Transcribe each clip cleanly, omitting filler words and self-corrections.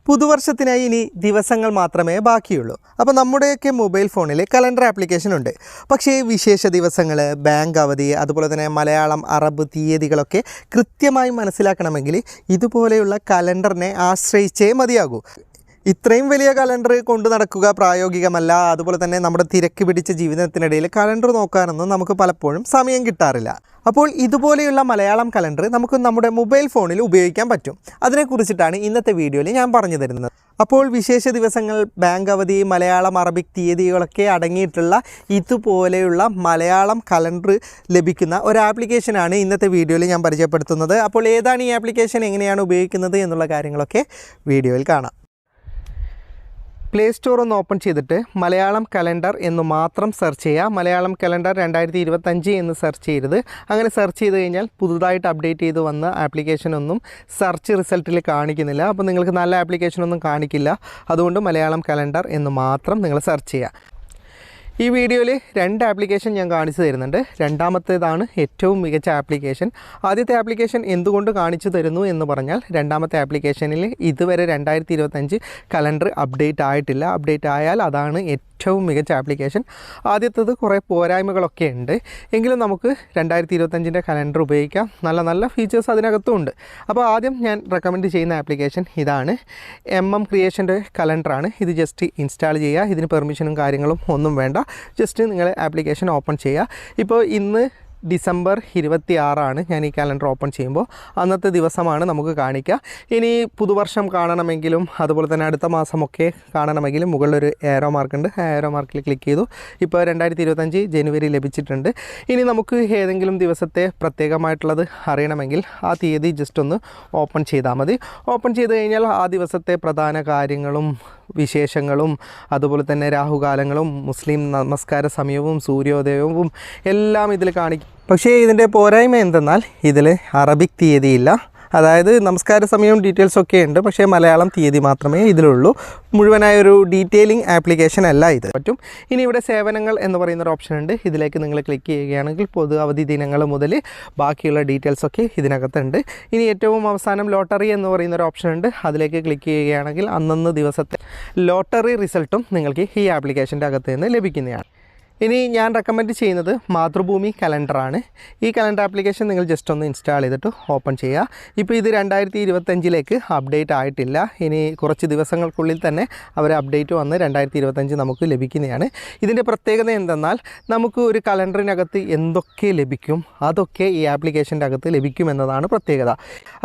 പുതുവർഷത്തിനായി ഇനി ദിവസങ്ങൾ മാത്രമേ ബാക്കിയുള്ളൂ. അപ്പോൾ നമ്മുടെയൊക്കെ മൊബൈൽ ഫോണിൽ കലണ്ടർ ആപ്ലിക്കേഷൻ ഉണ്ട്. പക്ഷേ വിശേഷ ദിവസങ്ങൾ, ബാങ്ക് അവധി, അതുപോലെ തന്നെ മലയാളം, അറബ് തീയതികളൊക്കെ കൃത്യമായി മനസ്സിലാക്കണമെങ്കിൽ ഇതുപോലെയുള്ള കലണ്ടറിനെ ആശ്രയിച്ചേ മതിയാകൂ. ഇത്രയും വലിയ കലണ്ടർ കൊണ്ടു നടക്കുക പ്രായോഗികമല്ല. അതുപോലെ തന്നെ നമ്മുടെ തിരക്ക് പിടിച്ച ജീവിതത്തിനിടയിൽ കലണ്ടർ നോക്കാനൊന്നും നമുക്ക് പലപ്പോഴും സമയം കിട്ടാറില്ല. അപ്പോൾ ഇതുപോലെയുള്ള മലയാളം കലണ്ടർ നമുക്ക് നമ്മുടെ മൊബൈൽ ഫോണിൽ ഉപയോഗിക്കാൻ പറ്റും. അതിനെക്കുറിച്ചിട്ടാണ് ഇന്നത്തെ വീഡിയോയിൽ ഞാൻ പറഞ്ഞു തരുന്നത്. അപ്പോൾ വിശേഷ ദിവസങ്ങൾ, ബാങ്ക് അവധി, മലയാളം, അറബിക് തീയതികളൊക്കെ അടങ്ങിയിട്ടുള്ള ഇതുപോലെയുള്ള മലയാളം കലണ്ടർ ലഭിക്കുന്ന ഒരു ആപ്ലിക്കേഷനാണ് ഇന്നത്തെ വീഡിയോയിൽ ഞാൻ പരിചയപ്പെടുത്തുന്നത്. അപ്പോൾ ഏതാണ് ഈ ആപ്ലിക്കേഷൻ, എങ്ങനെയാണ് ഉപയോഗിക്കുന്നത് എന്നുള്ള കാര്യങ്ങളൊക്കെ വീഡിയോയിൽ കാണാം. പ്ലേ സ്റ്റോർ ഒന്ന് ഓപ്പൺ ചെയ്തിട്ട് മലയാളം കലണ്ടർ എന്ന് മാത്രം സെർച്ച് ചെയ്യുക. മലയാളം കലണ്ടർ 2025 എന്ന് സെർച്ച് ചെയ്യരുത്. അങ്ങനെ സെർച്ച് ചെയ്ത് കഴിഞ്ഞാൽ പുതുതായിട്ട് അപ്ഡേറ്റ് ചെയ്ത് വന്ന ആപ്ലിക്കേഷനൊന്നും സെർച്ച് റിസൾട്ടിൽ കാണിക്കുന്നില്ല. അപ്പോൾ നിങ്ങൾക്ക് നല്ല ആപ്ലിക്കേഷനൊന്നും കാണിക്കില്ല. അതുകൊണ്ട് മലയാളം കലണ്ടർ എന്ന് മാത്രം നിങ്ങൾ സെർച്ച് ചെയ്യുക. ഈ വീഡിയോയിൽ 2 ആപ്ലിക്കേഷൻ ഞാൻ കാണിച്ചു തരുന്നുണ്ട്. രണ്ടാമത്തേതാണ് ഏറ്റവും മികച്ച ആപ്ലിക്കേഷൻ. ആദ്യത്തെ ആപ്ലിക്കേഷൻ എന്തുകൊണ്ട് കാണിച്ചു തരുന്നു എന്ന് പറഞ്ഞാൽ, രണ്ടാമത്തെ ആപ്ലിക്കേഷനിൽ ഇതുവരെ 2025 കലണ്ടർ അപ്ഡേറ്റ് ആയിട്ടില്ല. അപ്ഡേറ്റ് ആയാൽ അതാണ് ഏറ്റവും മികച്ച ആപ്ലിക്കേഷൻ. ആദ്യത്തേത് കുറേ പോരായ്മകളൊക്കെ ഉണ്ട്, എങ്കിലും നമുക്ക് 2025 കലണ്ടർ ഉപയോഗിക്കാം. നല്ല നല്ല ഫീച്ചേഴ്സ് അതിനകത്തും ഉണ്ട്. അപ്പോൾ ആദ്യം ഞാൻ റെക്കമെൻഡ് ചെയ്യുന്ന ആപ്ലിക്കേഷൻ ഇതാണ്. ക്രിയേഷൻ്റെ കലണ്ടറാണ്. ഇത് ജസ്റ്റ് ഇൻസ്റ്റാൾ ചെയ്യുക. ഇതിന് പെർമിഷനും കാര്യങ്ങളും ഒന്നും വേണ്ട. ജസ്റ്റ് നിങ്ങൾ ആപ്ലിക്കേഷൻ ഓപ്പൺ ചെയ്യുക. ഇപ്പോൾ ഇന്ന് ഡിസംബർ 26 ഞാൻ ഈ കലണ്ടർ ഓപ്പൺ ചെയ്യുമ്പോൾ അന്നത്തെ ദിവസമാണ് നമുക്ക് കാണിക്കുക. ഇനി പുതുവർഷം കാണണമെങ്കിലും അതുപോലെ തന്നെ അടുത്ത മാസമൊക്കെ കാണണമെങ്കിലും മുകളിലൊരു ഏറോ മാർക്കുണ്ട്. ആ ഏറോ മാർക്കിൽ ക്ലിക്ക് ചെയ്തു. ഇപ്പോൾ 2025 ജനുവരി ലഭിച്ചിട്ടുണ്ട്. ഇനി നമുക്ക് ഏതെങ്കിലും ദിവസത്തെ പ്രത്യേകമായിട്ടുള്ളത് അറിയണമെങ്കിൽ ആ തീയതി ജസ്റ്റ് ഒന്ന് ഓപ്പൺ ചെയ്താൽ മതി. ഓപ്പൺ ചെയ്ത് കഴിഞ്ഞാൽ ആ ദിവസത്തെ പ്രധാന കാര്യങ്ങളും വിശേഷങ്ങളും അതുപോലെ തന്നെ രാഹുകാലങ്ങളും മുസ്ലിം നമസ്കാര സമയവും സൂര്യോദയവും എല്ലാം ഇതിൽ കാണിക്കും. പക്ഷേ ഇതിൻ്റെ പോരായ്മ എന്തെന്നാൽ ഇതിൽ അറബിക് തീയതിയില്ല. അതായത് നമസ്കാര സമയവും ഡീറ്റെയിൽസൊക്കെ ഉണ്ട്, പക്ഷേ മലയാളം തീയതി മാത്രമേ ഇതിലുള്ളൂ. മുഴുവനായൊരു ഡീറ്റെയിലിംഗ് ആപ്ലിക്കേഷൻ അല്ല ഇത്. പറ്റും. ഇനി ഇവിടെ സേവനങ്ങൾ എന്ന് പറയുന്നൊരു ഓപ്ഷൻ ഉണ്ട്. ഇതിലേക്ക് നിങ്ങൾ ക്ലിക്ക് ചെയ്യുകയാണെങ്കിൽ പൊതു അവധി ദിനങ്ങൾ മുതൽ ബാക്കിയുള്ള ഡീറ്റെയിൽസൊക്കെ ഇതിനകത്തുണ്ട്. ഇനി ഏറ്റവും അവസാനം ലോട്ടറി എന്ന് പറയുന്നൊരു ഓപ്ഷൻ ഉണ്ട്. അതിലേക്ക് ക്ലിക്ക് ചെയ്യുകയാണെങ്കിൽ അന്നന്ന് ദിവസത്തെ ലോട്ടറി റിസൾട്ടും നിങ്ങൾക്ക് ഈ ആപ്ലിക്കേഷൻ്റെ അകത്ത് നിന്ന് ലഭിക്കുന്നതാണ്. ഇനി ഞാൻ റെക്കമെൻഡ് ചെയ്യുന്നത് മാതൃഭൂമി കലണ്ടറാണ്. ഈ കലണ്ടർ ആപ്ലിക്കേഷൻ നിങ്ങൾ ജസ്റ്റ് ഒന്ന് ഇൻസ്റ്റാൾ ചെയ്തിട്ട് ഓപ്പൺ ചെയ്യുക. ഇപ്പോൾ ഇത് 2025 അപ്ഡേറ്റ് ആയിട്ടില്ല. ഇനി കുറച്ച് ദിവസങ്ങൾക്കുള്ളിൽ തന്നെ അവർ അപ്ഡേറ്റ് വന്ന് 2025 നമുക്ക് ലഭിക്കുന്നതാണ്. ഇതിൻ്റെ പ്രത്യേകത എന്തെന്നാൽ, നമുക്ക് ഒരു കലണ്ടറിനകത്ത് എന്തൊക്കെ ലഭിക്കും അതൊക്കെ ഈ ആപ്ലിക്കേഷൻ്റെ അകത്ത് ലഭിക്കുമെന്നതാണ് പ്രത്യേകത.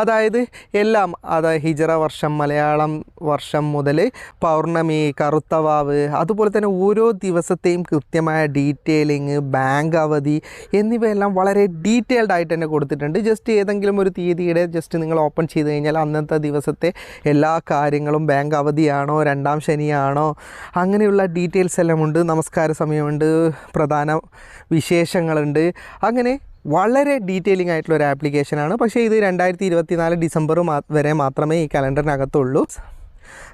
അതായത് എല്ലാം, അതായത് ഹിജറ വർഷം, മലയാളം വർഷം മുതൽ പൗർണമി, കറുത്തവാവ്, അതുപോലെ തന്നെ ഓരോ ദിവസത്തെയും കൃത്യമായ ഡീറ്റെയിലിങ്, ബാങ്ക് അവധി എന്നിവയെല്ലാം വളരെ ഡീറ്റെയിൽഡ് ആയിട്ട് തന്നെ കൊടുത്തിട്ടുണ്ട്. ജസ്റ്റ് ഏതെങ്കിലും ഒരു തീയതിയുടെ ജസ്റ്റ് നിങ്ങൾ ഓപ്പൺ ചെയ്ത് കഴിഞ്ഞാൽ അന്നത്തെ ദിവസത്തെ എല്ലാ കാര്യങ്ങളും, ബാങ്ക് അവധിയാണോ, രണ്ടാം ശനിയാണോ, അങ്ങനെയുള്ള ഡീറ്റെയിൽസ് എല്ലാം ഉണ്ട്. നമസ്കാര സമയമുണ്ട്, പ്രധാന വിശേഷങ്ങളുണ്ട്. അങ്ങനെ വളരെ ഡീറ്റെയിലിംഗ് ആയിട്ടുള്ളൊരു ആപ്ലിക്കേഷനാണ്. പക്ഷേ ഇത് 2024 ഡിസംബർ വരെ മാത്രമേ ഈ കലണ്ടറിനകത്തുള്ളൂ.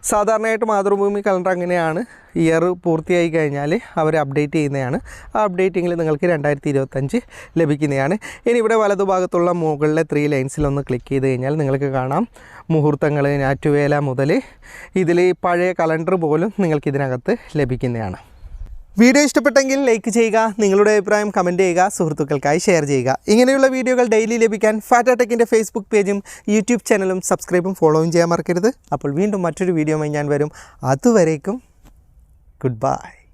സാധാരണയായിട്ട് മാതൃഭൂമി കലണ്ടർ അങ്ങനെയാണ്, ഇയർ പൂർത്തിയായി കഴിഞ്ഞാൽ അവർ അപ്ഡേറ്റ് ചെയ്യുന്നതാണ്. ആ അപ്ഡേറ്റിങ്ങിൽ നിങ്ങൾക്ക് 2025 ലഭിക്കുന്നതാണ്. ഇനി ഇവിടെ വലതുഭാഗത്തുള്ള മുകളിലെ 3 ലൈൻസിലൊന്ന് ക്ലിക്ക് ചെയ്ത് കഴിഞ്ഞാൽ നിങ്ങൾക്ക് കാണാം മുഹൂർത്തങ്ങൾ, ഞാറ്റുവേല മുതൽ ഇതിൽ പഴയ കലണ്ടർ പോലും നിങ്ങൾക്കിതിനകത്ത് ലഭിക്കുന്നതാണ്. വീഡിയോ ഇഷ്ടപ്പെട്ടെങ്കിൽ ലൈക്ക് ചെയ്യുക, നിങ്ങളുടെ അഭിപ്രായം കമൻറ്റ് ചെയ്യുക, സുഹൃത്തുക്കൾക്കായി ഷെയർ ചെയ്യുക. ഇങ്ങനെയുള്ള വീഡിയോകൾ ഡെയിലി ലഭിക്കാൻ ഫാറ്റ ടെക്കിൻ്റെ ഫേസ്ബുക്ക് പേജും യൂട്യൂബ് ചാനലും സബ്സ്ക്രൈബും ഫോളോയും ചെയ്യാൻ മറക്കരുത്. അപ്പോൾ വീണ്ടും മറ്റൊരു വീഡിയോയുമായി ഞാൻ വരും. അതുവരേക്കും ഗുഡ് ബൈ.